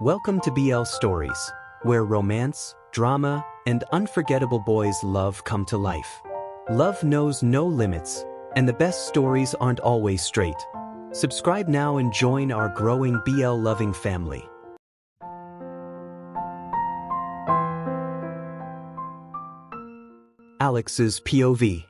Welcome to BL Stories, where romance, drama, and unforgettable boys' love come to life. Love knows no limits, and the best stories aren't always straight. Subscribe now and join our growing BL-loving family. Alex's POV.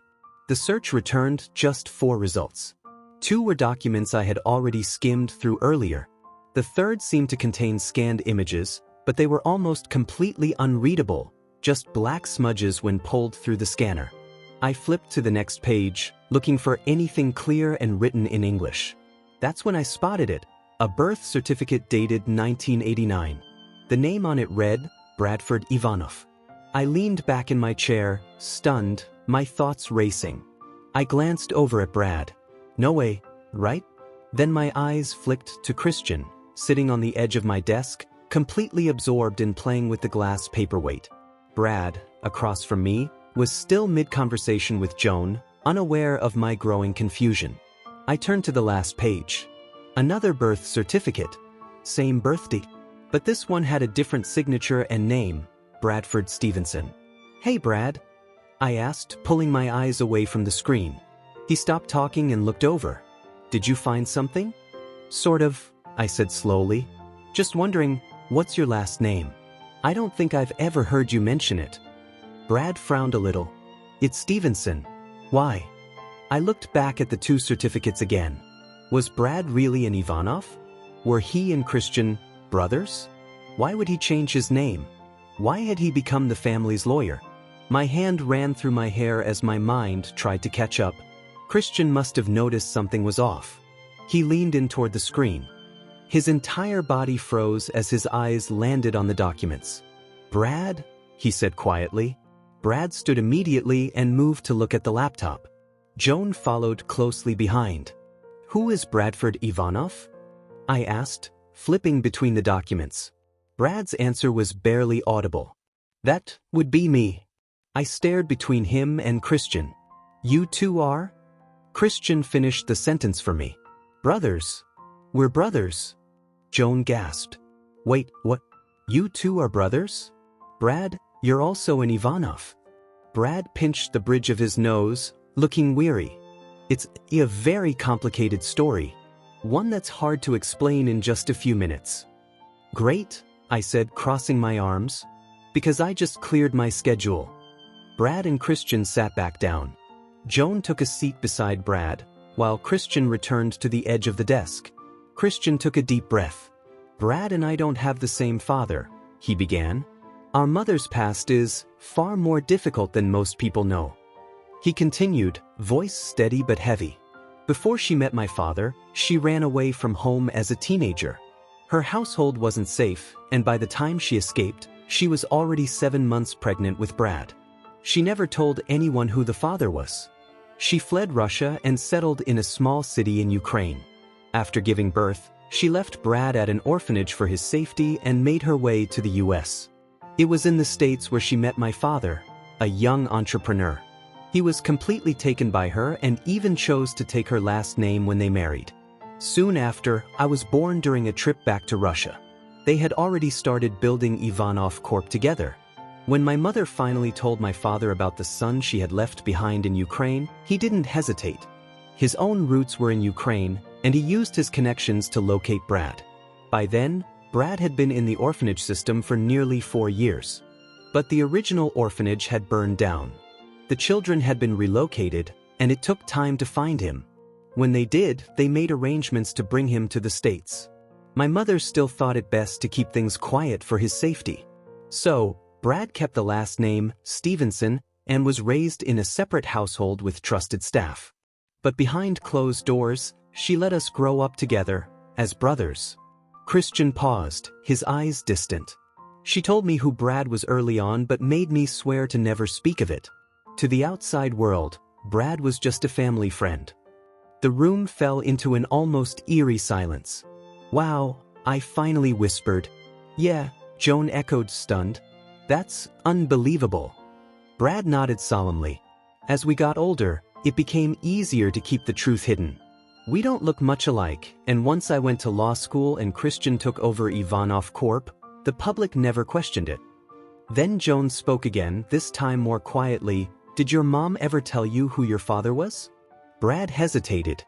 The search returned just 4 results. 2 were documents I had already skimmed through earlier. The third seemed to contain scanned images, but they were almost completely unreadable, just black smudges when pulled through the scanner. I flipped to the next page, looking for anything clear and written in English. That's when I spotted it, a birth certificate dated 1989. The name on it read, Bradford Ivanov. I leaned back in my chair, stunned, my thoughts racing. I glanced over at Brad. No way, right? Then my eyes flicked to Christian, sitting on the edge of my desk, completely absorbed in playing with the glass paperweight. Brad, across from me, was still mid-conversation with Joan, unaware of my growing confusion. I turned to the last page. Another birth certificate. Same birthday. But this one had a different signature and name, Bradford Stevenson. "Hey Brad," I asked, pulling my eyes away from the screen. He stopped talking and looked over. "Did you find something?" "Sort of," I said slowly. "Just wondering, what's your last name? I don't think I've ever heard you mention it." Brad frowned a little. "It's Stevenson. Why?" I looked back at the 2 certificates again. Was Brad really an Ivanov? Were he and Christian brothers? Why would he change his name? Why had he become the family's lawyer? My hand ran through my hair as my mind tried to catch up. Christian must have noticed something was off. He leaned in toward the screen. His entire body froze as his eyes landed on the documents. "Brad?" he said quietly. Brad stood immediately and moved to look at the laptop. Joan followed closely behind. "Who is Bradford Ivanov?" I asked, flipping between the documents. Brad's answer was barely audible. "That would be me." I stared between him and Christian. "You two are?" Christian finished the sentence for me. "Brothers. We're brothers." Joan gasped. "Wait, what? You two are brothers? Brad, you're also an Ivanov." Brad pinched the bridge of his nose, looking weary. "It's a very complicated story. One that's hard to explain in just a few minutes." "Great," I said, crossing my arms, "because I just cleared my schedule." Brad and Christian sat back down. Joan took a seat beside Brad, while Christian returned to the edge of the desk. Christian took a deep breath. "Brad and I don't have the same father," he began. "Our mother's past is far more difficult than most people know." He continued, voice steady but heavy. "Before she met my father, she ran away from home as a teenager. Her household wasn't safe, and by the time she escaped, she was already 7 months pregnant with Brad. She never told anyone who the father was. She fled Russia and settled in a small city in Ukraine. After giving birth, she left Brad at an orphanage for his safety and made her way to the US. It was in the States where she met my father, a young entrepreneur. He was completely taken by her and even chose to take her last name when they married. Soon after, I was born during a trip back to Russia. They had already started building Ivanov Corp together. When my mother finally told my father about the son she had left behind in Ukraine, he didn't hesitate. His own roots were in Ukraine, and he used his connections to locate Brad. By then, Brad had been in the orphanage system for nearly 4 years. But the original orphanage had burned down. The children had been relocated, and it took time to find him. When they did, they made arrangements to bring him to the States. My mother still thought it best to keep things quiet for his safety. So, Brad kept the last name, Stevenson, and was raised in a separate household with trusted staff. But behind closed doors, she let us grow up together, as brothers. Christian paused, his eyes distant. "She told me who Brad was early on but made me swear to never speak of it. To the outside world, Brad was just a family friend." The room fell into an almost eerie silence. "Wow," I finally whispered. "Yeah," Joan echoed, stunned. "That's unbelievable." Brad nodded solemnly. "As we got older, it became easier to keep the truth hidden. We don't look much alike, and once I went to law school and Christian took over Ivanov Corp, the public never questioned it. Then Joan spoke again, this time more quietly. Did your mom ever tell you who your father was? Brad hesitated.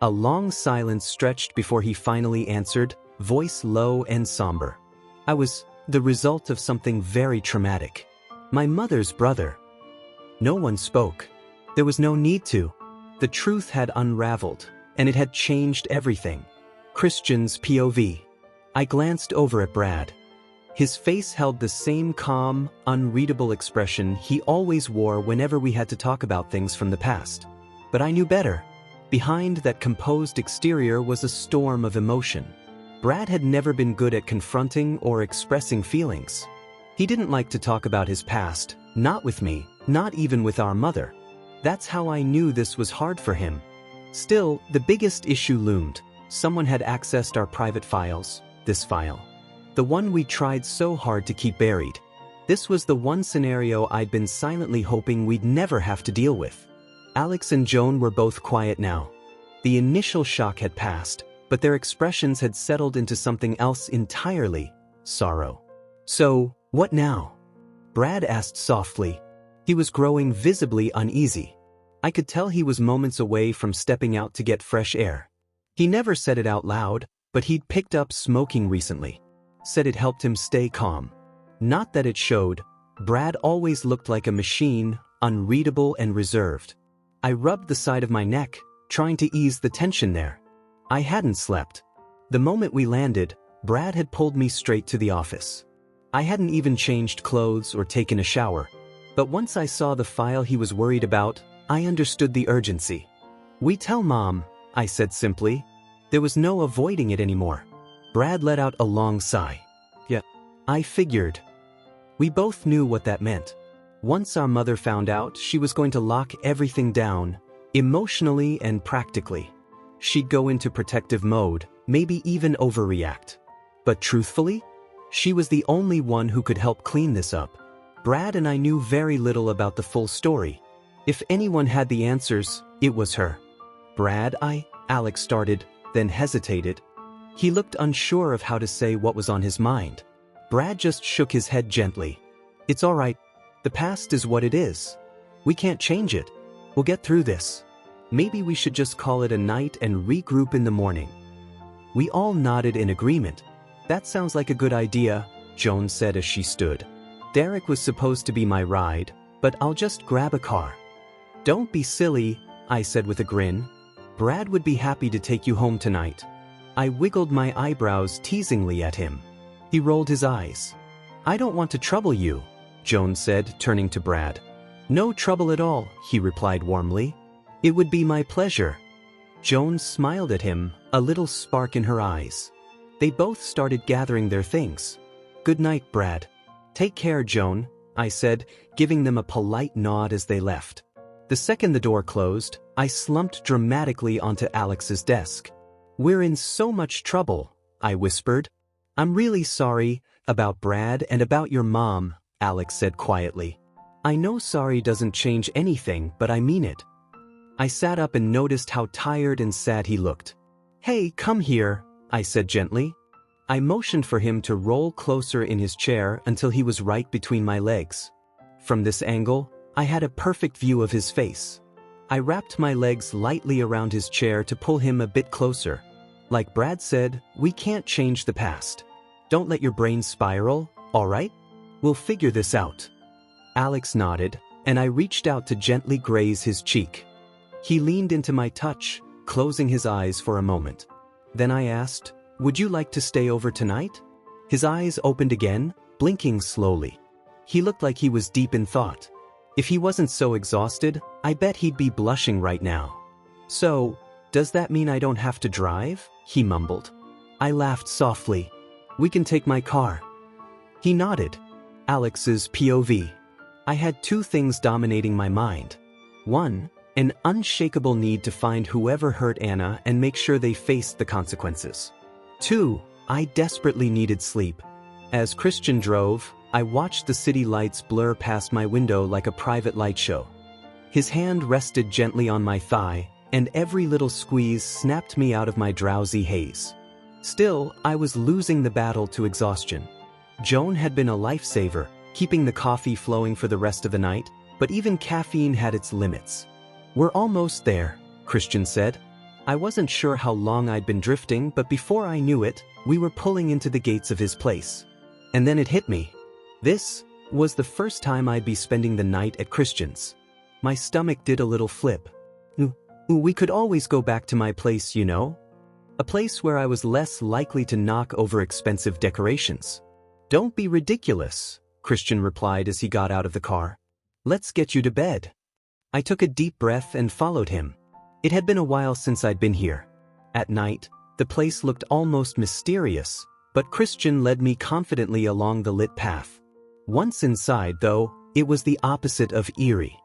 A long silence stretched before he finally answered, voice low and somber. I was the result of something very traumatic. My mother's brother. No one spoke. There was no need to. The truth had unraveled, and it had changed everything. Christian's POV. I glanced over at Brad. His face held the same calm, unreadable expression he always wore whenever we had to talk about things from the past. But I knew better. Behind that composed exterior was a storm of emotion. Brad had never been good at confronting or expressing feelings. He didn't like to talk about his past, not with me, not even with our mother. That's how I knew this was hard for him. Still, the biggest issue loomed. Someone had accessed our private files, this file. The one we tried so hard to keep buried. This was the one scenario I'd been silently hoping we'd never have to deal with. Alex and Joan were both quiet now. The initial shock had passed, but their expressions had settled into something else entirely, sorrow. So, what now? Brad asked softly. He was growing visibly uneasy. I could tell he was moments away from stepping out to get fresh air. He never said it out loud, but he'd picked up smoking recently. Said it helped him stay calm. Not that it showed. Brad always looked like a machine, unreadable and reserved. I rubbed the side of my neck, trying to ease the tension there. I hadn't slept. The moment we landed, Brad had pulled me straight to the office. I hadn't even changed clothes or taken a shower. But once I saw the file he was worried about, I understood the urgency. We tell Mom, I said simply. There was no avoiding it anymore. Brad let out a long sigh. Yeah, I figured. We both knew what that meant. Once our mother found out, she was going to lock everything down, emotionally and practically. She'd go into protective mode, maybe even overreact. But truthfully, she was the only one who could help clean this up. Brad and I knew very little about the full story. If anyone had the answers, it was her. Brad, Alex started, then hesitated. He looked unsure of how to say what was on his mind. Brad just shook his head gently. It's all right. The past is what it is. We can't change it. We'll get through this. Maybe we should just call it a night and regroup in the morning. We all nodded in agreement. That sounds like a good idea, Joan said as she stood. Derek was supposed to be my ride, but I'll just grab a car. Don't be silly, I said with a grin. Brad would be happy to take you home tonight. I wiggled my eyebrows teasingly at him. He rolled his eyes. I don't want to trouble you, Joan said, turning to Brad. No trouble at all, he replied warmly. It would be my pleasure. Joan smiled at him, a little spark in her eyes. They both started gathering their things. Good night, Brad. Take care, Joan, I said, giving them a polite nod as they left. The second the door closed, I slumped dramatically onto Alex's desk. We're in so much trouble, I whispered. I'm really sorry about Brad and about your mom, Alex said quietly. I know sorry doesn't change anything, but I mean it. I sat up and noticed how tired and sad he looked. Hey, come here, I said gently. I motioned for him to roll closer in his chair until he was right between my legs. From this angle, I had a perfect view of his face. I wrapped my legs lightly around his chair to pull him a bit closer. Like Brad said, we can't change the past. Don't let your brain spiral, all right? We'll figure this out. Alex nodded, and I reached out to gently graze his cheek. He leaned into my touch, closing his eyes for a moment. Then I asked, would you like to stay over tonight? His eyes opened again, blinking slowly. He looked like he was deep in thought. If he wasn't so exhausted, I bet he'd be blushing right now. So, does that mean I don't have to drive? He mumbled. I laughed softly. We can take my car. He nodded. Alex's POV. I had two things dominating my mind. One, an unshakable need to find whoever hurt Anna and make sure they faced the consequences. Two, I desperately needed sleep. As Christian drove, I watched the city lights blur past my window like a private light show. His hand rested gently on my thigh, and every little squeeze snapped me out of my drowsy haze. Still, I was losing the battle to exhaustion. Joan had been a lifesaver, keeping the coffee flowing for the rest of the night, but even caffeine had its limits. "We're almost there," Christian said. I wasn't sure how long I'd been drifting, but before I knew it, we were pulling into the gates of his place. And then it hit me. This was the first time I'd be spending the night at Christian's. My stomach did a little flip. We could always go back to my place, you know? A place where I was less likely to knock over expensive decorations. "Don't be ridiculous," Christian replied as he got out of the car. "Let's get you to bed." I took a deep breath and followed him. It had been a while since I'd been here. At night, the place looked almost mysterious, but Christian led me confidently along the lit path. Once inside, though, it was the opposite of eerie.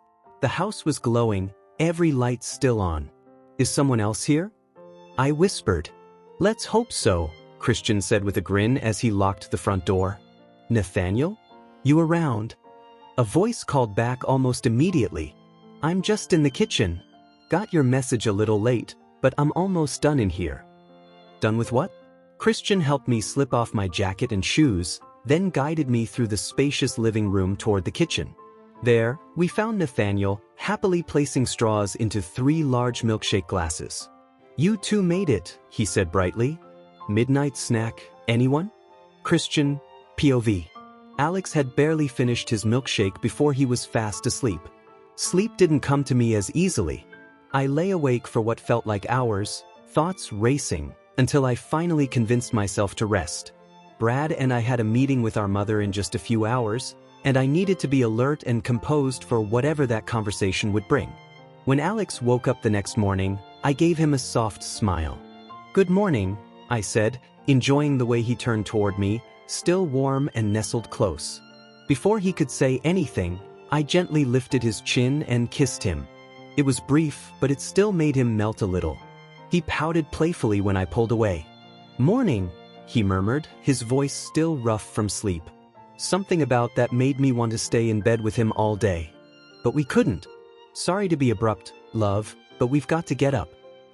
The house was glowing, every light still on. "Is someone else here?" I whispered. "Let's hope so," Christian said with a grin as he locked the front door. "Nathaniel? You around?" A voice called back almost immediately. "I'm just in the kitchen. Got your message a little late, but I'm almost done in here." "Done with what?" Christian helped me slip off my jacket and shoes, then guided me through the spacious living room toward the kitchen. There, we found Nathaniel, happily placing straws into 3 large milkshake glasses. "You two made it," he said brightly. "Midnight snack, anyone?" Christian, POV. Alex had barely finished his milkshake before he was fast asleep. Sleep didn't come to me as easily. I lay awake for what felt like hours, thoughts racing, until I finally convinced myself to rest. Brad and I had a meeting with our mother in just a few hours, and I needed to be alert and composed for whatever that conversation would bring. When Alex woke up the next morning, I gave him a soft smile. "Good morning," I said, enjoying the way he turned toward me, still warm and nestled close. Before he could say anything, I gently lifted his chin and kissed him. It was brief, but it still made him melt a little. He pouted playfully when I pulled away. "Morning," he murmured, his voice still rough from sleep. Something about that made me want to stay in bed with him all day. But we couldn't. "Sorry to be abrupt, love, but we've got to get up.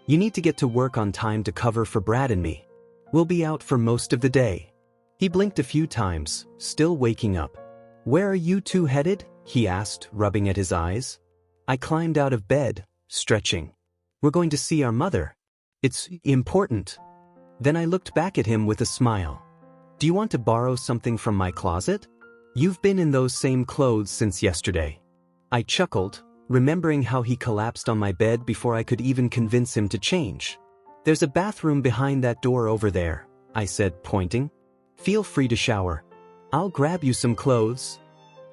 You need to get to work on time to cover for Brad and me. We'll be out for most of the day." He blinked a few times, still waking up. "Where are you two headed?" he asked, rubbing at his eyes. I climbed out of bed, stretching. "We're going to see our mother. It's important." Then I looked back at him with a smile. "Do you want to borrow something from my closet? You've been in those same clothes since yesterday." I chuckled, remembering how he collapsed on my bed before I could even convince him to change. "There's a bathroom behind that door over there," I said, pointing. "Feel free to shower. I'll grab you some clothes."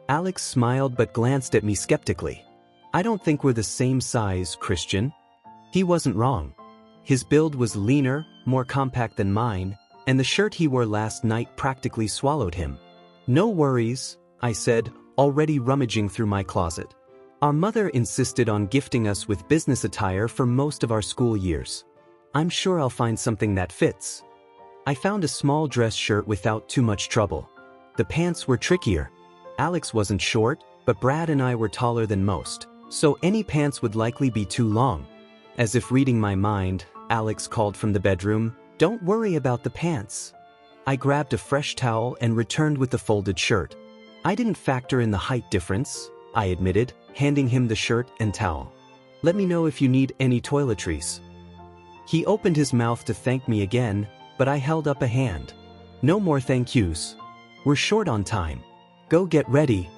Alex smiled but glanced at me skeptically. "I don't think we're the same size, Christian." He wasn't wrong. His build was leaner, more compact than mine, and the shirt he wore last night practically swallowed him. "No worries," I said, already rummaging through my closet. Our mother insisted on gifting us with business attire for most of our school years. I'm sure I'll find something that fits. I found a small dress shirt without too much trouble. The pants were trickier. Alex wasn't short, but Brad and I were taller than most, so any pants would likely be too long. As if reading my mind, Alex called from the bedroom, "Don't worry about the pants." I grabbed a fresh towel and returned with the folded shirt. I didn't factor in the height difference, I admitted, handing him the shirt and towel. "Let me know if you need any toiletries." He opened his mouth to thank me again, but I held up a hand. "No more thank yous. We're short on time. Go get ready."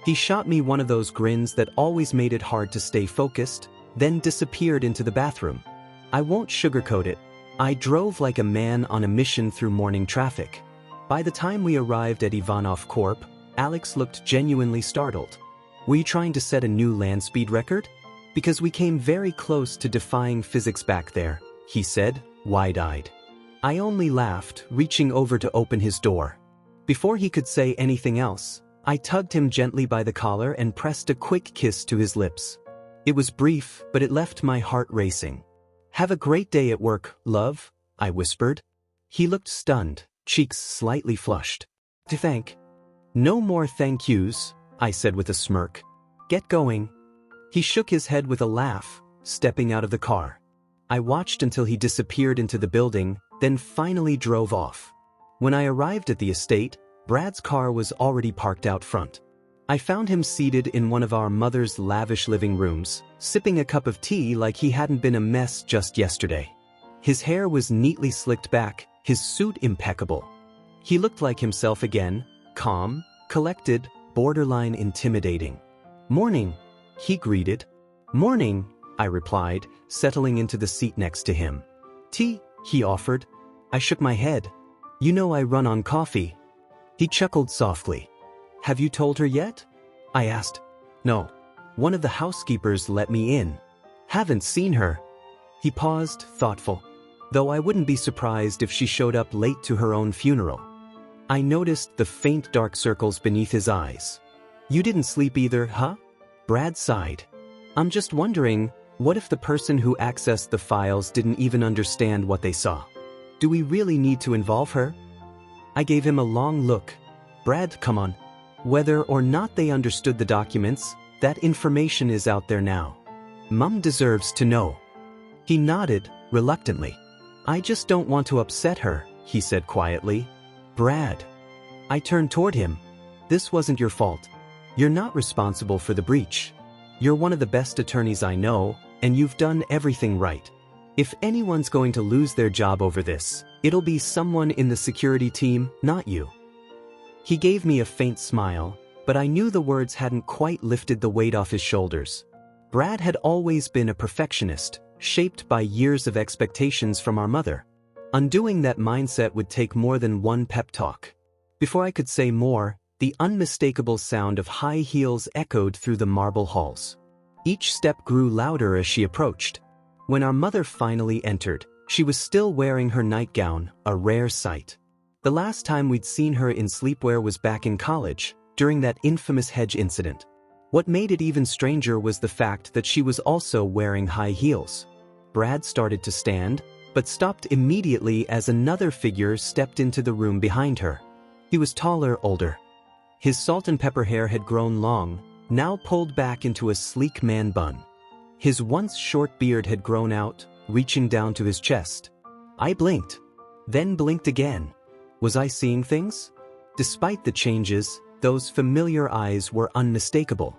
He shot me one of those grins that always made it hard to stay focused, then disappeared into the bathroom. I won't sugarcoat it. I drove like a man on a mission through morning traffic. By the time we arrived at Ivanov Corp, Alex looked genuinely startled. "Were you trying to set a new land speed record? Because we came very close to defying physics back there," he said, wide-eyed. I only laughed, reaching over to open his door. Before he could say anything else, I tugged him gently by the collar and pressed a quick kiss to his lips. It was brief, but it left my heart racing. "Have a great day at work, love," I whispered. He looked stunned, cheeks slightly flushed. "To thank." "No more thank yous," I said with a smirk. "Get going." He shook his head with a laugh, stepping out of the car. I watched until he disappeared into the building, then finally drove off. When I arrived at the estate, Brad's car was already parked out front. I found him seated in one of our mother's lavish living rooms, sipping a cup of tea like he hadn't been a mess just yesterday. His hair was neatly slicked back, his suit impeccable. He looked like himself again, calm, collected, borderline intimidating. "Morning," he greeted. "Morning," I replied, settling into the seat next to him. "Tea," he offered. I shook my head. "You know I run on coffee." He chuckled softly. "Have you told her yet?" I asked. "No. One of the housekeepers let me in. Haven't seen her." He paused, thoughtful. "Though I wouldn't be surprised if she showed up late to her own funeral." I noticed the faint dark circles beneath his eyes. "You didn't sleep either, huh?" Brad sighed. "I'm just wondering, what if the person who accessed the files didn't even understand what they saw? Do we really need to involve her?" I gave him a long look. "Brad, come on. Whether or not they understood the documents, that information is out there now. Mom deserves to know." He nodded, reluctantly. "I just don't want to upset her," he said quietly. "Brad." I turned toward him. "This wasn't your fault. You're not responsible for the breach. You're one of the best attorneys I know, and you've done everything right. If anyone's going to lose their job over this, it'll be someone in the security team, not you." He gave me a faint smile, but I knew the words hadn't quite lifted the weight off his shoulders. Brad had always been a perfectionist, shaped by years of expectations from our mother. Undoing that mindset would take more than one pep talk. Before I could say more, the unmistakable sound of high heels echoed through the marble halls. Each step grew louder as she approached. When our mother finally entered, she was still wearing her nightgown, a rare sight. The last time we'd seen her in sleepwear was back in college, during that infamous hedge incident. What made it even stranger was the fact that she was also wearing high heels. Brad started to stand, but stopped immediately as another figure stepped into the room behind her. He was taller, older. His salt and pepper hair had grown long, now pulled back into a sleek man bun. His once short beard had grown out, reaching down to his chest. I blinked, then blinked again. Was I seeing things? Despite the changes, those familiar eyes were unmistakable.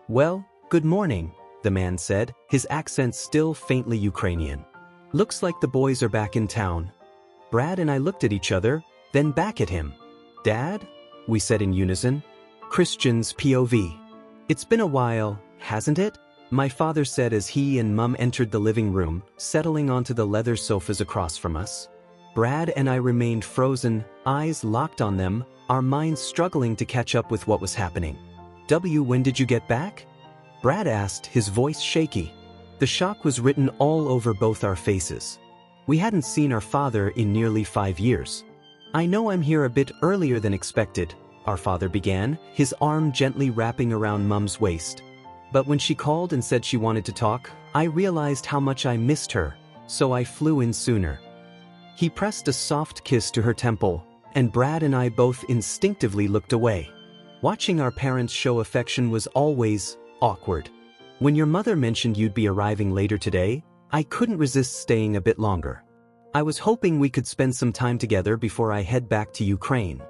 "Well, good morning," the man said, his accent still faintly Ukrainian. "Looks like the boys are back in town." Brad and I looked at each other, then back at him. "Dad?" we said in unison. Christian's POV. "It's been a while, hasn't it?" my father said as he and Mum entered the living room, settling onto the leather sofas across from us. Brad and I remained frozen, eyes locked on them, our minds struggling to catch up with what was happening. "When did you get back?" Brad asked, his voice shaky. The shock was written all over both our faces. We hadn't seen our father in nearly 5 years. "I know I'm here a bit earlier than expected," our father began, his arm gently wrapping around Mum's waist. "But when she called and said she wanted to talk, I realized how much I missed her, so I flew in sooner." He pressed a soft kiss to her temple, and Brad and I both instinctively looked away. Watching our parents show affection was always awkward. When your mother mentioned you'd be arriving later today, I couldn't resist staying a bit longer. I was hoping we could spend some time together before I head back to Ukraine.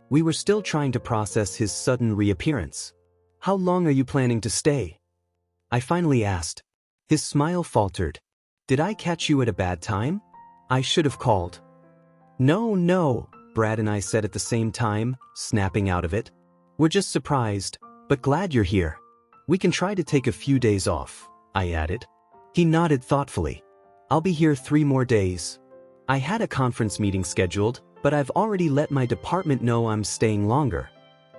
We were still trying to process his sudden reappearance. "How long are you planning to stay?" I finally asked. His smile faltered. "Did I catch you at a bad time? I should have called." No, Brad and I said at the same time, snapping out of it. "We're just surprised, but glad you're here. We can try to take a few days off," I added. He nodded thoughtfully. "I'll be here 3 more days. I had a conference meeting scheduled, but I've already let my department know I'm staying longer.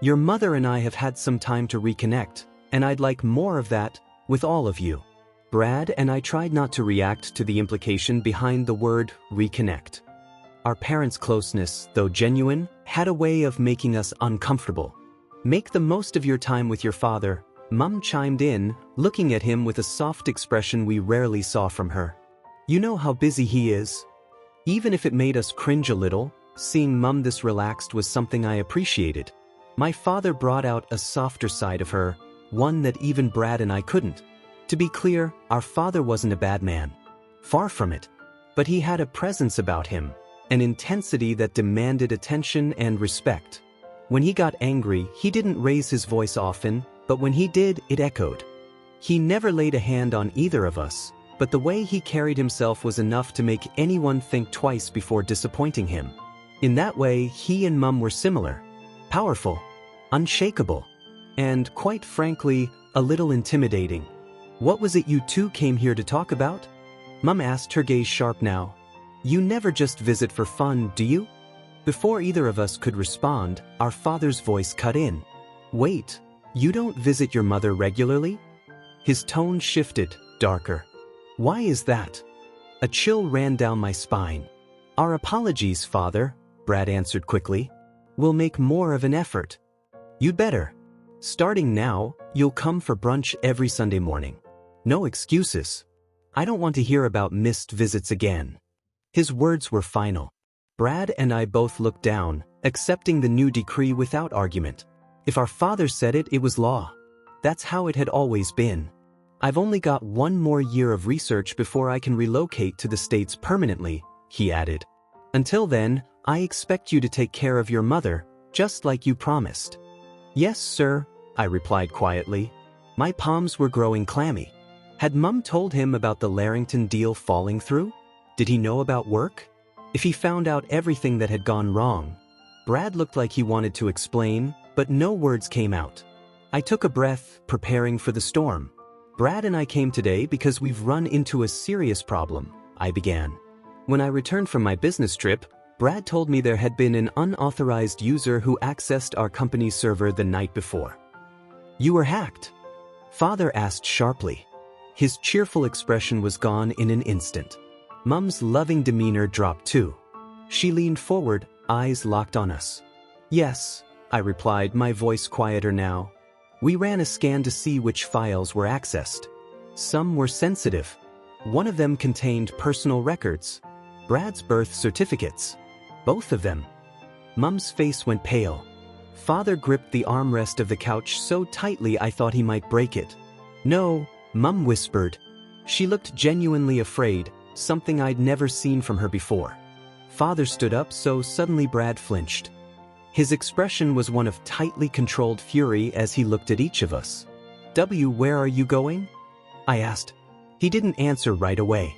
Your mother and I have had some time to reconnect, and I'd like more of that with all of you." Brad and I tried not to react to the implication behind the word reconnect. Our parents' closeness, though genuine, had a way of making us uncomfortable. "Make the most of your time with your father," Mum chimed in, looking at him with a soft expression we rarely saw from her. "You know how busy he is." Even if it made us cringe a little, seeing Mum this relaxed was something I appreciated. My father brought out a softer side of her, one that even Brad and I couldn't. To be clear, our father wasn't a bad man. Far from it. But he had a presence about him, an intensity that demanded attention and respect. When he got angry, he didn't raise his voice often, but when he did, it echoed. He never laid a hand on either of us, but the way he carried himself was enough to make anyone think twice before disappointing him. In that way, he and Mum were similar. Powerful, unshakable, and quite frankly, a little intimidating. "What was it you two came here to talk about?" Mum asked, her gaze sharp now. "You never just visit for fun, do you?" Before either of us could respond, our father's voice cut in. "Wait, you don't visit your mother regularly?" His tone shifted, darker. "Why is that?" A chill ran down my spine. "Our apologies, Father," Brad answered quickly. "We'll make more of an effort." "You'd better. Starting now, you'll come for brunch every Sunday morning. No excuses. I don't want to hear about missed visits again." His words were final. Brad and I both looked down, accepting the new decree without argument. If our father said it, it was law. That's how it had always been. "I've only got one more year of research before I can relocate to the States permanently," he added. "Until then, I expect you to take care of your mother, just like you promised." "Yes, sir," I replied quietly. My palms were growing clammy. Had Mum told him about the Larrington deal falling through? Did he know about work? If he found out everything that had gone wrong? Brad looked like he wanted to explain, but no words came out. I took a breath, preparing for the storm. "Brad and I came today because we've run into a serious problem," I began. "When I returned from my business trip, Brad told me there had been an unauthorized user who accessed our company's server the night before." "You were hacked?" Father asked sharply. His cheerful expression was gone in an instant. Mum's loving demeanor dropped too. She leaned forward, eyes locked on us. "Yes," I replied, my voice quieter now. "We ran a scan to see which files were accessed. Some were sensitive. One of them contained personal records. Brad's birth certificates. Both of them." Mum's face went pale. Father gripped the armrest of the couch so tightly I thought he might break it. "No," Mum whispered. She looked genuinely afraid, something I'd never seen from her before. Father stood up, so suddenly Brad flinched. His expression was one of tightly controlled fury as he looked at each of us. "Where are you going?" I asked. He didn't answer right away.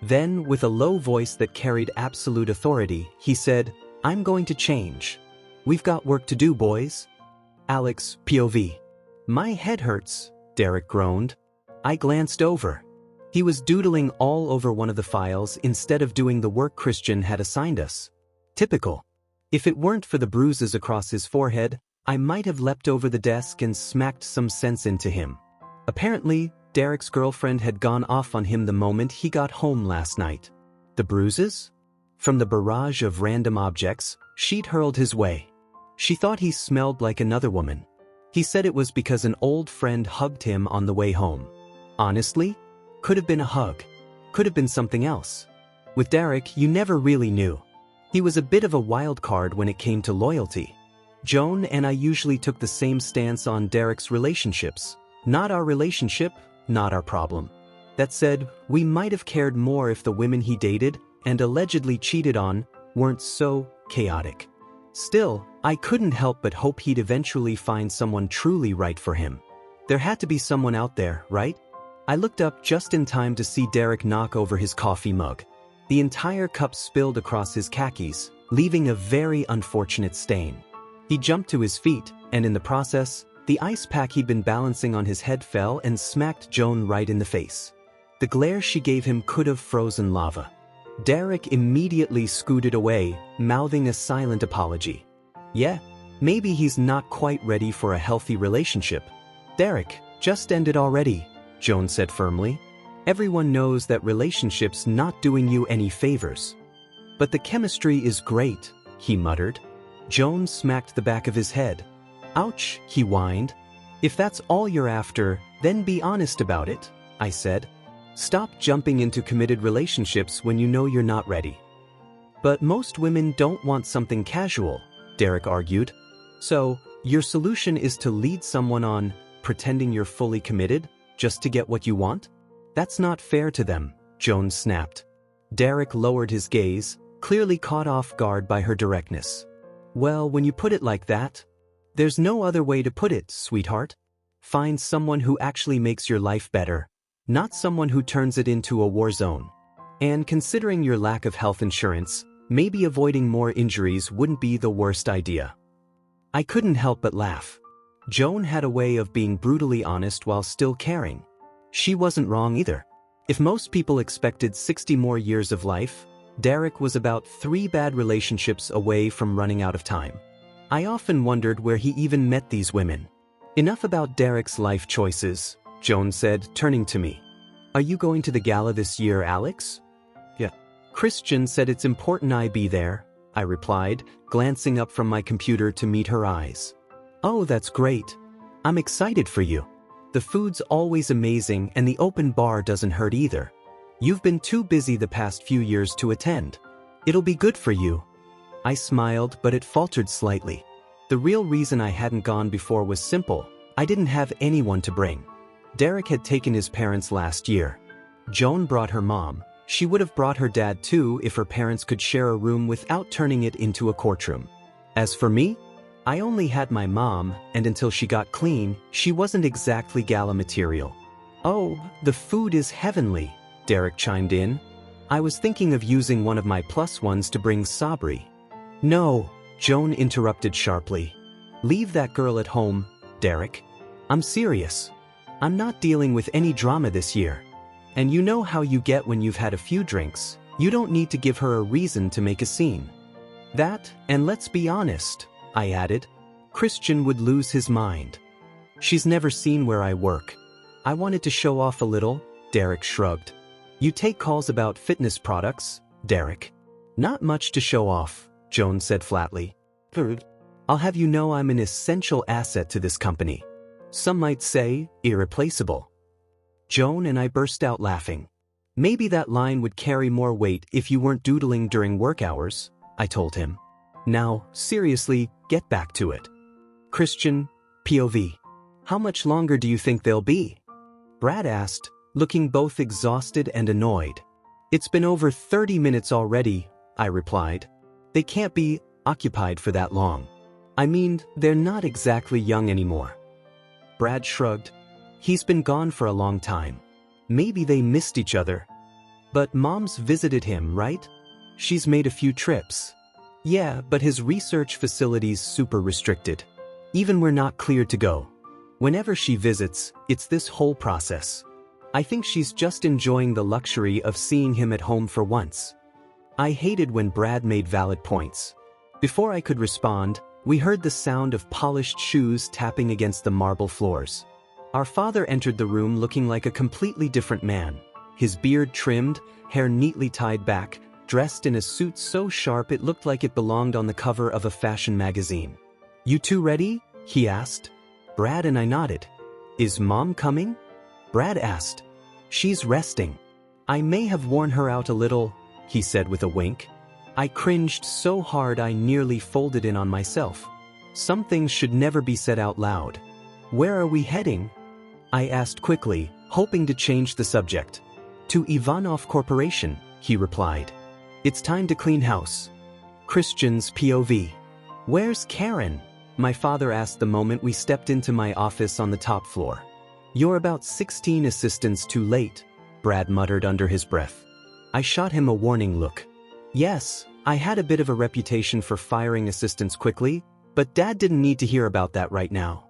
Then, with a low voice that carried absolute authority, he said, "I'm going to change. We've got work to do, boys." Alex, POV. "My head hurts," Derek groaned. I glanced over. He was doodling all over one of the files instead of doing the work Christian had assigned us. Typical. If it weren't for the bruises across his forehead, I might have leapt over the desk and smacked some sense into him. Apparently, Derek's girlfriend had gone off on him the moment he got home last night. The bruises? From the barrage of random objects she'd hurled his way. She thought he smelled like another woman. He said it was because an old friend hugged him on the way home. Honestly? Could have been a hug. Could have been something else. With Derek, you never really knew. He was a bit of a wild card when it came to loyalty. Joan and I usually took the same stance on Derek's relationships. Not our relationship, not our problem. That said, we might have cared more if the women he dated and allegedly cheated on weren't so chaotic. Still, I couldn't help but hope he'd eventually find someone truly right for him. There had to be someone out there, right? I looked up just in time to see Derek knock over his coffee mug. The entire cup spilled across his khakis, leaving a very unfortunate stain. He jumped to his feet, and in the process, the ice pack he'd been balancing on his head fell and smacked Joan right in the face. The glare she gave him could have frozen lava. Derek immediately scooted away, mouthing a silent apology. Yeah, maybe he's not quite ready for a healthy relationship. Derek, just end it already, Joan said firmly. Everyone knows that relationships not doing you any favors. But the chemistry is great, he muttered. Joan smacked the back of his head. Ouch, he whined. If that's all you're after, then be honest about it, I said. Stop jumping into committed relationships when you know you're not ready. But most women don't want something casual, Derek argued. So, your solution is to lead someone on pretending you're fully committed, just to get what you want? That's not fair to them, Joan snapped. Derek lowered his gaze, clearly caught off guard by her directness. Well, when you put it like that, there's no other way to put it, sweetheart. Find someone who actually makes your life better, not someone who turns it into a war zone. And considering your lack of health insurance, maybe avoiding more injuries wouldn't be the worst idea. I couldn't help but laugh. Joan had a way of being brutally honest while still caring. She wasn't wrong either. If most people expected 60 more years of life, Derek was about 3 bad relationships away from running out of time. I often wondered where he even met these women. Enough about Derek's life choices, Joan said, turning to me. Are you going to the gala this year, Alex? Yeah. Christian said it's important I be there, I replied, glancing up from my computer to meet her eyes. Oh, that's great. I'm excited for you. The food's always amazing and the open bar doesn't hurt either. You've been too busy the past few years to attend. It'll be good for you. I smiled, but it faltered slightly. The real reason I hadn't gone before was simple. I didn't have anyone to bring. Derek had taken his parents last year. Joan brought her mom. She would have brought her dad too if her parents could share a room without turning it into a courtroom. As for me, I only had my mom, and until she got clean, she wasn't exactly gala material. Oh, the food is heavenly, Derek chimed in. I was thinking of using one of my plus ones to bring Sabri. No, Joan interrupted sharply. Leave that girl at home, Derek. I'm serious. I'm not dealing with any drama this year. And you know how you get when you've had a few drinks. You don't need to give her a reason to make a scene. That, and let's be honest, I added, Christian would lose his mind. She's never seen where I work. I wanted to show off a little, Derek shrugged. You take calls about fitness products, Derek. Not much to show off, Joan said flatly. I'll have you know I'm an essential asset to this company. Some might say, irreplaceable. Joan and I burst out laughing. Maybe that line would carry more weight if you weren't doodling during work hours, I told him. Now, seriously, get back to it. Christian, POV. How much longer do you think they'll be? Brad asked, looking both exhausted and annoyed. It's been over 30 minutes already, I replied. They can't be occupied for that long. I mean, they're not exactly young anymore. Brad shrugged. He's been gone for a long time. Maybe they missed each other. But Mom's visited him, right? She's made a few trips. Yeah, but his research facility's super restricted. Even we're not cleared to go. Whenever she visits, it's this whole process. I think she's just enjoying the luxury of seeing him at home for once. I hated when Brad made valid points. Before I could respond, we heard the sound of polished shoes tapping against the marble floors. Our father entered the room looking like a completely different man. His beard trimmed, hair neatly tied back, dressed in a suit so sharp it looked like it belonged on the cover of a fashion magazine. You two ready? He asked. Brad and I nodded. Is Mom coming? Brad asked. She's resting. I may have worn her out a little, he said with a wink. I cringed so hard I nearly folded in on myself. Some things should never be said out loud. Where are we heading? I asked quickly, hoping to change the subject. To Ivanov Corporation, he replied. It's time to clean house. Christian's POV. Where's Karen? My father asked the moment we stepped into my office on the top floor. You're about 16 assistants too late, Brad muttered under his breath. I shot him a warning look. Yes, I had a bit of a reputation for firing assistants quickly, but Dad didn't need to hear about that right now.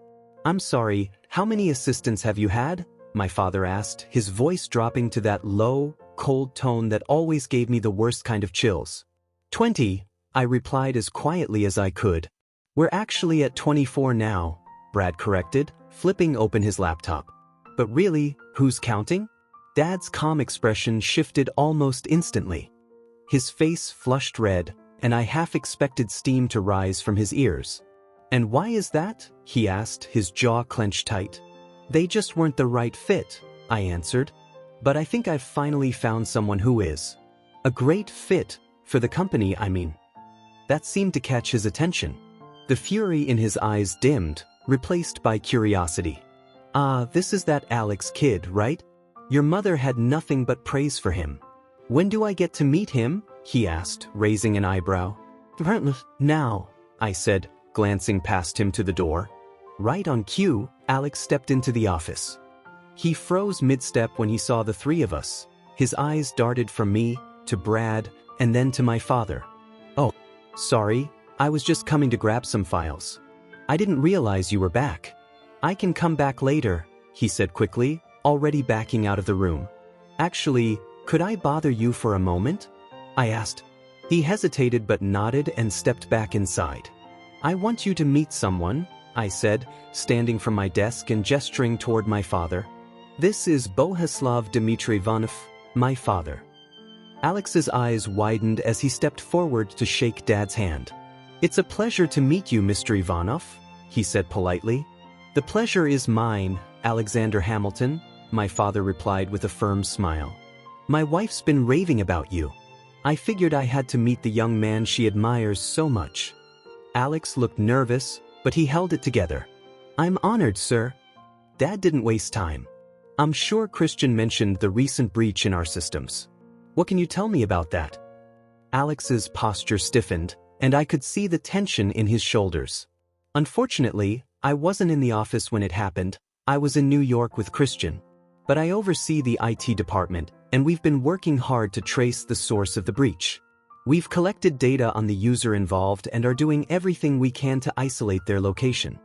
I'm sorry, how many assistants have you had? My father asked, his voice dropping to that low, cold tone that always gave me the worst kind of chills. 20, I replied as quietly as I could. We're actually at 24 now, Brad corrected, flipping open his laptop. But really, who's counting? Dad's calm expression shifted almost instantly. His face flushed red, and I half expected steam to rise from his ears. And why is that? He asked, his jaw clenched tight. They just weren't the right fit, I answered. But I think I've finally found someone who is. A great fit, for the company, I mean. That seemed to catch his attention. The fury in his eyes dimmed, replaced by curiosity. Ah, this is that Alex kid, right? Your mother had nothing but praise for him. When do I get to meet him? He asked, raising an eyebrow. Now, I said, glancing past him to the door. Right on cue, Alex stepped into the office. He froze mid-step when he saw the three of us. His eyes darted from me, to Brad, and then to my father. Oh, sorry, I was just coming to grab some files. I didn't realize you were back. I can come back later, he said quickly, already backing out of the room. Actually, could I bother you for a moment? I asked. He hesitated but nodded and stepped back inside. I want you to meet someone, I said, standing from my desk and gesturing toward my father. This is Bohuslav Dmitrievich, my father. Alex's eyes widened as he stepped forward to shake Dad's hand. It's a pleasure to meet you, Mr. Ivanov, he said politely. The pleasure is mine, Alexander Hamilton, my father replied with a firm smile. My wife's been raving about you. I figured I had to meet the young man she admires so much. Alex looked nervous, but he held it together. I'm honored, sir. Dad didn't waste time. I'm sure Christian mentioned the recent breach in our systems. What can you tell me about that? Alex's posture stiffened, and I could see the tension in his shoulders. Unfortunately, I wasn't in the office when it happened. I was in New York with Christian. But I oversee the IT department, and we've been working hard to trace the source of the breach. We've collected data on the user involved and are doing everything we can to isolate their location.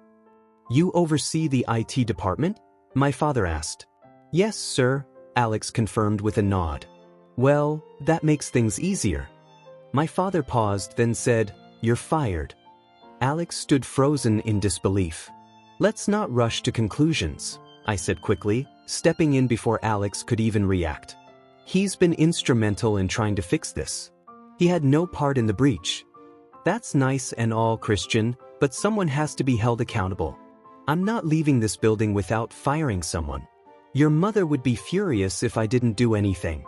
You oversee the IT department? My father asked. Yes, sir, Alex confirmed with a nod. Well, that makes things easier. My father paused, then said, You're fired. Alex stood frozen in disbelief. Let's not rush to conclusions, I said quickly, stepping in before Alex could even react. He's been instrumental in trying to fix this. He had no part in the breach. That's nice and all, Christian, but someone has to be held accountable. I'm not leaving this building without firing someone. Your mother would be furious if I didn't do anything.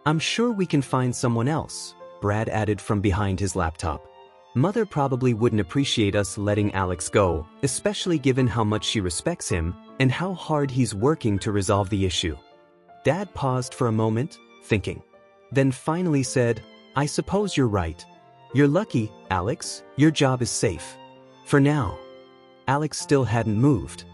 I'm sure we can find someone else, Brad added from behind his laptop. Mother probably wouldn't appreciate us letting Alex go, especially given how much she respects him and how hard he's working to resolve the issue. Dad paused for a moment, thinking. Then finally said, I suppose you're right. You're lucky, Alex, your job is safe. For now. Alex still hadn't moved.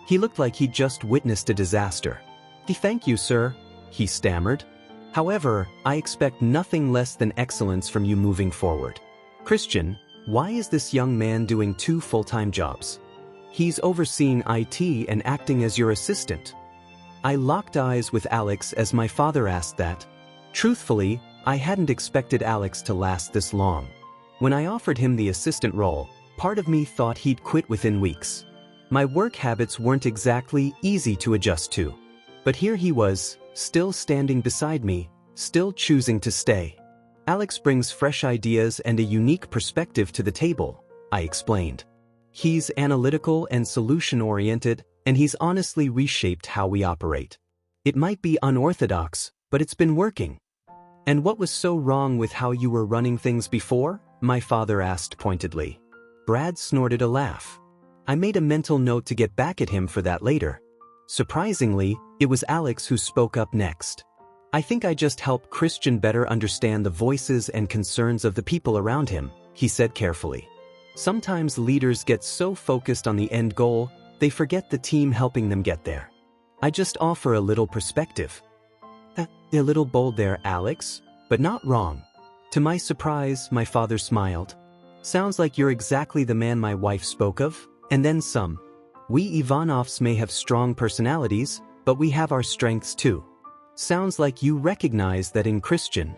He looked like he'd just witnessed a disaster. Thank you, sir, he stammered. However, I expect nothing less than excellence from you moving forward. Christian, why is this young man doing 2 full-time jobs? He's overseeing IT and acting as your assistant. I locked eyes with Alex as my father asked that. Truthfully, I hadn't expected Alex to last this long. When I offered him the assistant role, part of me thought he'd quit within weeks. My work habits weren't exactly easy to adjust to. But here he was, still standing beside me, still choosing to stay. Alex brings fresh ideas and a unique perspective to the table, I explained. He's analytical and solution-oriented, and he's honestly reshaped how we operate. It might be unorthodox, but it's been working. And what was so wrong with how you were running things before? My father asked pointedly. Brad snorted a laugh. I made a mental note to get back at him for that later. Surprisingly, it was Alex who spoke up next. I think I just helped Christian better understand the voices and concerns of the people around him, he said carefully. Sometimes leaders get so focused on the end goal, they forget the team helping them get there. I just offer a little perspective. A little bold there, Alex, but not wrong. To my surprise, my father smiled. Sounds like you're exactly the man my wife spoke of, and then some. We Ivanovs may have strong personalities, but we have our strengths too. Sounds like you recognize that in Christian.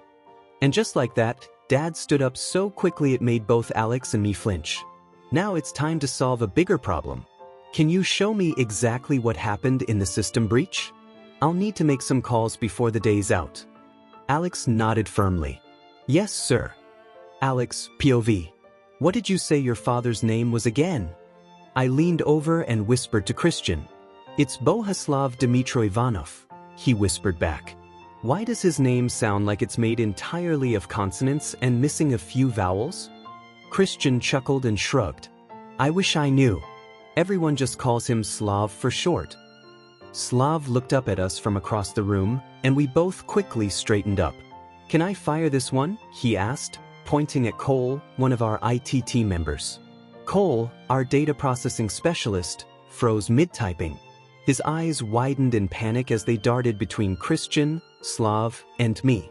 And just like that, Dad stood up so quickly it made both Alex and me flinch. Now it's time to solve a bigger problem. Can you show me exactly what happened in the system breach? I'll need to make some calls before the day's out. Alex nodded firmly. Yes, sir. Alex, POV. What did you say your father's name was again? I leaned over and whispered to Christian. It's Bohuslav Dmitrievich, he whispered back. Why does his name sound like it's made entirely of consonants and missing a few vowels? Christian chuckled and shrugged. I wish I knew. Everyone just calls him Slav for short. Slav looked up at us from across the room, and we both quickly straightened up. "Can I fire this one?" he asked, pointing at Cole, one of our IT team members. Cole, our data processing specialist, froze mid-typing. His eyes widened in panic as they darted between Christian, Slav, and me.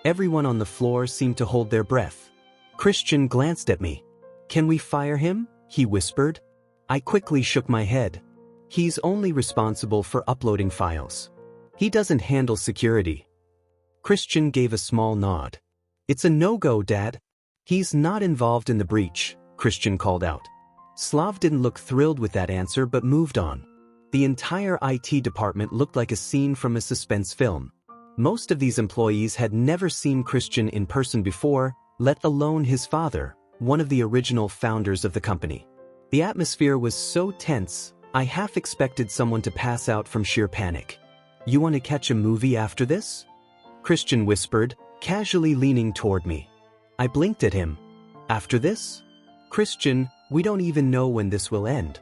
Everyone on the floor seemed to hold their breath. Christian glanced at me. "Can we fire him?" he whispered. I quickly shook my head. "He's only responsible for uploading files. He doesn't handle security." Christian gave a small nod. "It's a no-go, Dad. He's not involved in the breach," Christian called out. Slav didn't look thrilled with that answer but moved on. The entire IT department looked like a scene from a suspense film. Most of these employees had never seen Christian in person before, let alone his father, one of the original founders of the company. The atmosphere was so tense, I half expected someone to pass out from sheer panic. "You want to catch a movie after this?" Christian whispered, casually leaning toward me. I blinked at him. "After this?" "Christian, we don't even know when this will end."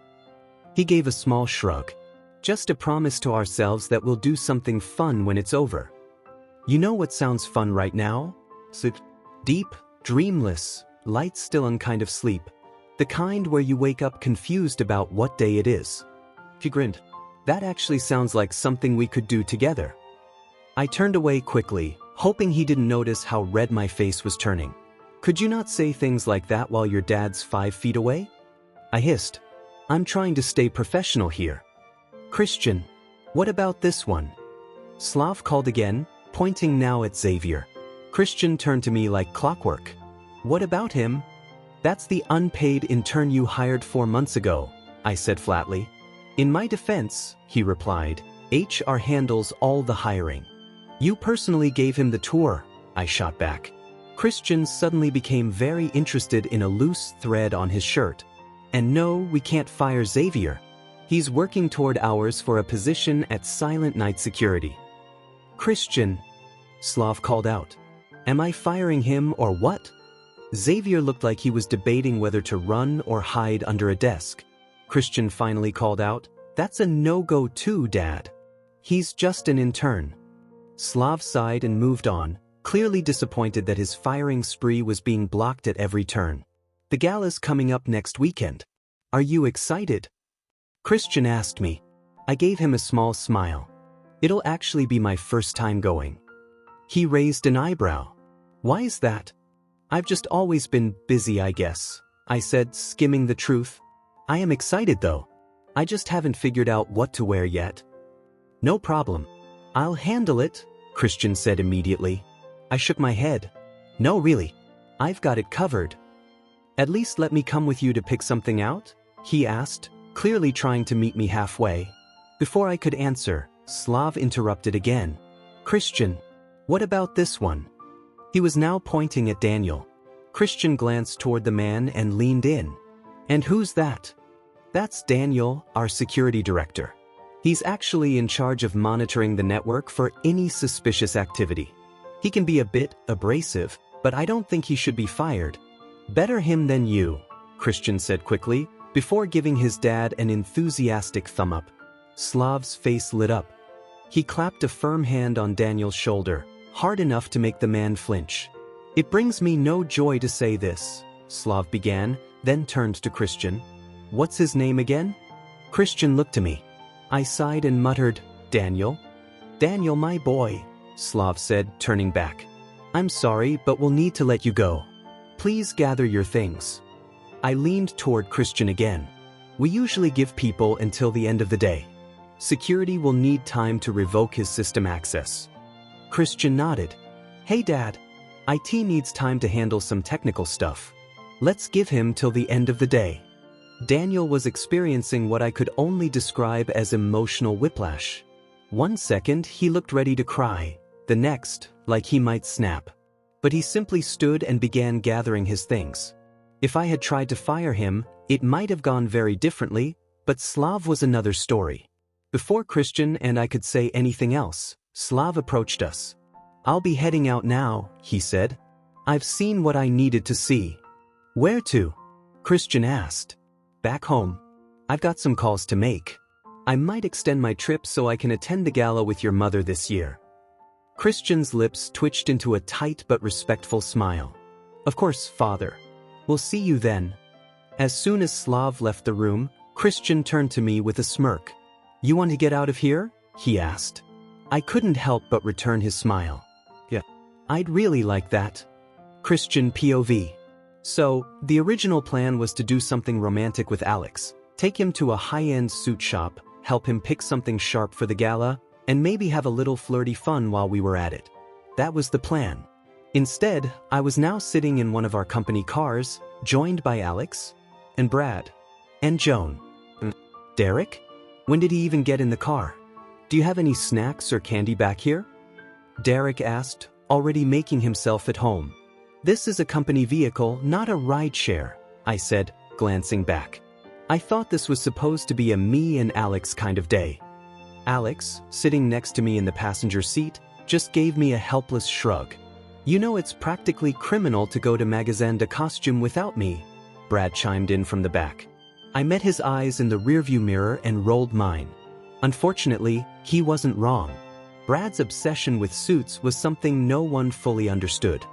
He gave a small shrug. "Just a promise to ourselves that we'll do something fun when it's over." You know what sounds fun right now? Deep, dreamless, light still and kind of sleep. The kind where you wake up confused about what day it is. He grinned. "That actually sounds like something we could do together." I turned away quickly, hoping he didn't notice how red my face was turning. "Could you not say things like that while your dad's 5 feet away?" I hissed. "I'm trying to stay professional here." "Christian, what about this one?" Slav called again, pointing now at Xavier. Christian turned to me like clockwork. "What about him?" "That's the unpaid intern you hired 4 months ago," I said flatly. "In my defense," he replied, "HR handles all the hiring." "You personally gave him the tour," I shot back. Christian suddenly became very interested in a loose thread on his shirt. "And no, we can't fire Xavier. He's working toward ours for a position at Silent Night Security." "Christian," Slav called out. "Am I firing him or what?" Xavier looked like he was debating whether to run or hide under a desk. Christian finally called out, "That's a no-go too, Dad. He's just an intern." Slav sighed and moved on, clearly disappointed that his firing spree was being blocked at every turn. "The gala's coming up next weekend. Are you excited?" Christian asked me. I gave him a small smile. "It'll actually be my first time going." He raised an eyebrow. "Why is that?" "I've just always been busy, I guess," I said, skimming the truth. "I am excited though. I just haven't figured out what to wear yet." "No problem. I'll handle it," Christian said immediately. I shook my head. "No, really. I've got it covered." "At least let me come with you to pick something out?" he asked, clearly trying to meet me halfway. Before I could answer, Slav interrupted again. "Christian, what about this one?" He was now pointing at Daniel. Christian glanced toward the man and leaned in. "And who's that?" "That's Daniel, our security director. He's actually in charge of monitoring the network for any suspicious activity. He can be a bit abrasive, but I don't think he should be fired." "Better him than you," Christian said quickly, before giving his dad an enthusiastic thumb up. Slav's face lit up. He clapped a firm hand on Daniel's shoulder, hard enough to make the man flinch. "It brings me no joy to say this," Slav began, then turned to Christian. "What's his name again?" Christian looked to me. I sighed and muttered, "Daniel." "Daniel, my boy," Slav said, turning back. "I'm sorry, but we'll need to let you go. Please gather your things." I leaned toward Christian again. "We usually give people until the end of the day. Security will need time to revoke his system access." Christian nodded. "Hey Dad, IT needs time to handle some technical stuff. Let's give him till the end of the day." Daniel was experiencing what I could only describe as emotional whiplash. One second he looked ready to cry, the next, like he might snap. But he simply stood and began gathering his things. If I had tried to fire him, it might have gone very differently, but Slav was another story. Before Christian and I could say anything else, Slav approached us. "I'll be heading out now," he said. "I've seen what I needed to see." "Where to?" Christian asked. "Back home. I've got some calls to make." I might extend my trip so I can attend the gala with your mother this year. Christian's lips twitched into a tight but respectful smile. Of course, father. We'll see you then. As soon as Slav left the room, Christian turned to me with a smirk. You want to get out of here? He asked. I couldn't help but return his smile. Yeah. I'd really like that. Christian POV. So, the original plan was to do something romantic with Alex, take him to a high-end suit shop, help him pick something sharp for the gala, and maybe have a little flirty fun while we were at it. That was the plan. Instead, I was now sitting in one of our company cars, joined by Alex, and Brad, and Joan. Derek? When did he even get in the car? Do you have any snacks or candy back here? Derek asked, already making himself at home. This is a company vehicle, not a rideshare, I said, glancing back. I thought this was supposed to be a me and Alex kind of day. Alex, sitting next to me in the passenger seat, just gave me a helpless shrug. You know it's practically criminal to go to Magasin de Costume without me, Brad chimed in from the back. I met his eyes in the rearview mirror and rolled mine. Unfortunately, he wasn't wrong. Brad's obsession with suits was something no one fully understood.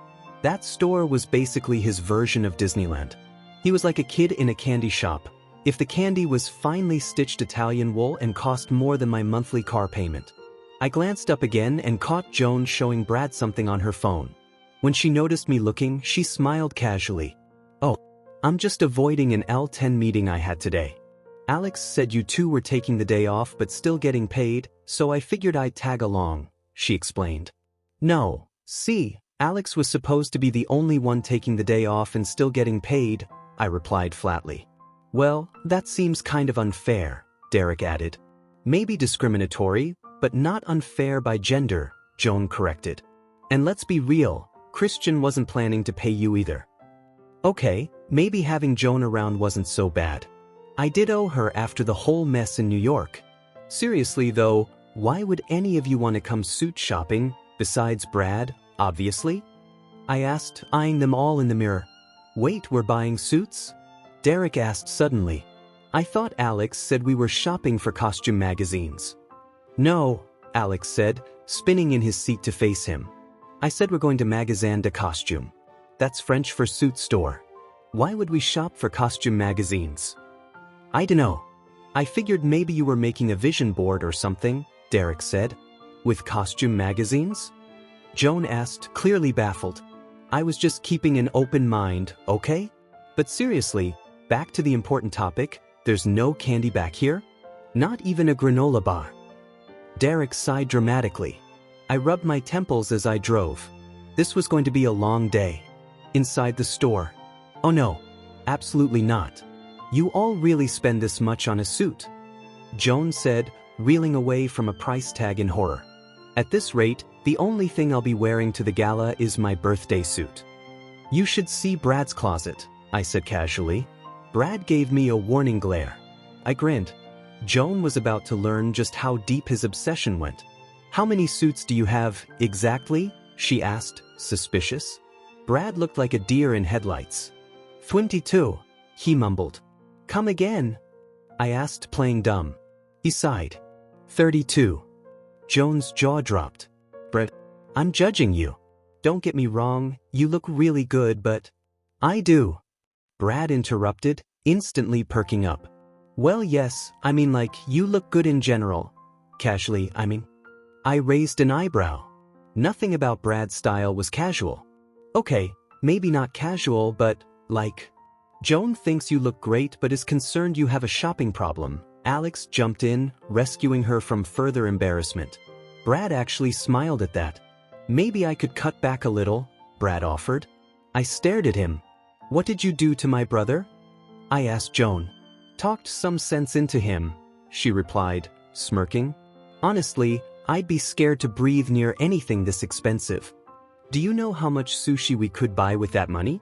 That store was basically his version of Disneyland. He was like a kid in a candy shop. If the candy was finely stitched Italian wool and cost more than my monthly car payment. I glanced up again and caught Joan showing Brad something on her phone. When she noticed me looking, she smiled casually. Oh, I'm just avoiding an L10 meeting I had today. Alex said you two were taking the day off but still getting paid, so I figured I'd tag along, she explained. No, see, Alex was supposed to be the only one taking the day off and still getting paid, I replied flatly. Well, that seems kind of unfair, Derek added. Maybe discriminatory, but not unfair by gender, Joan corrected. And let's be real, Christian wasn't planning to pay you either. Okay, maybe having Joan around wasn't so bad. I did owe her after the whole mess in New York. Seriously though, why would any of you want to come suit shopping, besides Brad, obviously? I asked, eyeing them all in the mirror. Wait, we're buying suits? Derek asked suddenly. I thought Alex said we were shopping for costume magazines. No, Alex said, spinning in his seat to face him. I said we're going to Magasin de Costume. That's French for suit store. Why would we shop for costume magazines? I dunno. I figured maybe you were making a vision board or something, Derek said. With costume magazines? Joan asked, clearly baffled. I was just keeping an open mind, okay? But seriously, back to the important topic, there's no candy back here? Not even a granola bar. Derek sighed dramatically. I rubbed my temples as I drove. This was going to be a long day. Inside the store. Oh no, absolutely not. You all really spend this much on a suit? Joan said, reeling away from a price tag in horror. At this rate, the only thing I'll be wearing to the gala is my birthday suit. You should see Brad's closet, I said casually. Brad gave me a warning glare. I grinned. Joan was about to learn just how deep his obsession went. How many suits do you have, exactly? She asked, suspicious. Brad looked like a deer in headlights. 22, he mumbled. Come again? I asked, playing dumb. He sighed. 32. Joan's jaw dropped. Brad, I'm judging you. Don't get me wrong, you look really good, but... I do. Brad interrupted, instantly perking up. Well, yes, I mean like, you look good in general. Casually, I mean. I raised an eyebrow. Nothing about Brad's style was casual. Okay, maybe not casual, but, like... Joan thinks you look great but is concerned you have a shopping problem. Alex jumped in, rescuing her from further embarrassment. Brad actually smiled at that. Maybe I could cut back a little, Brad offered. I stared at him. What did you do to my brother? I asked Joan. Talked some sense into him, she replied, smirking. Honestly, I'd be scared to breathe near anything this expensive. Do you know how much sushi we could buy with that money?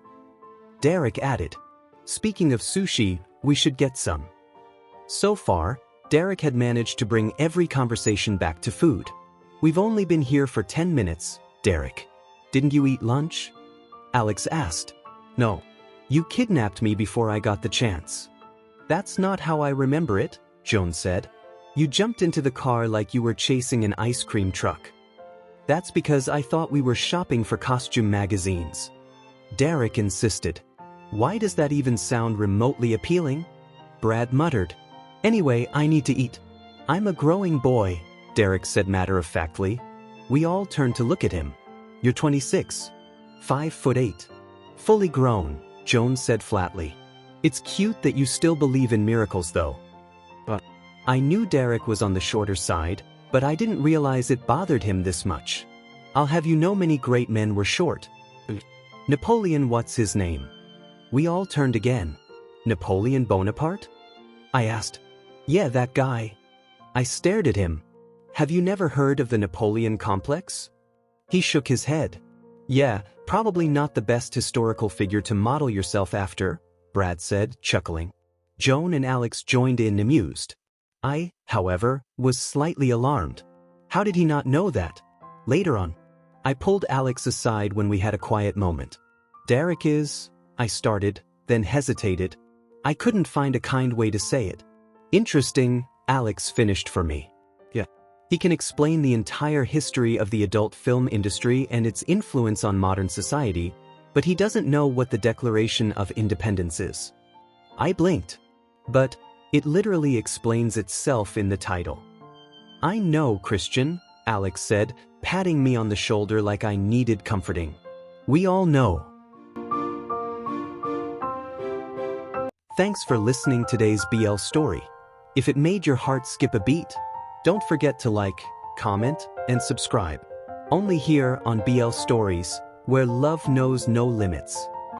Derek added. Speaking of sushi, we should get some. So far, Derek had managed to bring every conversation back to food. We've only been here for 10 minutes, Derek. Didn't you eat lunch? Alex asked. No. You kidnapped me before I got the chance. That's not how I remember it, Joan said. You jumped into the car like you were chasing an ice cream truck. That's because I thought we were shopping for costume magazines. Derek insisted. Why does that even sound remotely appealing? Brad muttered. Anyway, I need to eat. I'm a growing boy, Derek said matter-of-factly. We all turned to look at him. You're 26. 5'8". Fully grown, Jones said flatly. It's cute that you still believe in miracles though. But I knew Derek was on the shorter side, but I didn't realize it bothered him this much. I'll have you know many great men were short. Napoleon, what's his name? We all turned again. Napoleon Bonaparte? I asked. Yeah, that guy. I stared at him. Have you never heard of the Napoleon complex? He shook his head. Yeah, probably not the best historical figure to model yourself after, Brad said, chuckling. Joan and Alex joined in amused. I, however, was slightly alarmed. How did he not know that? Later on, I pulled Alex aside when we had a quiet moment. Derek is, I started, then hesitated. I couldn't find a kind way to say it. Interesting, Alex finished for me. Yeah. He can explain the entire history of the adult film industry and its influence on modern society, but he doesn't know what the Declaration of Independence is. I blinked. But it literally explains itself in the title. I know, Christian, Alex said, patting me on the shoulder like I needed comforting. We all know. Thanks for listening to today's BL story. If it made your heart skip a beat, don't forget to like, comment, and subscribe. Only here on BL Stories, where love knows no limits.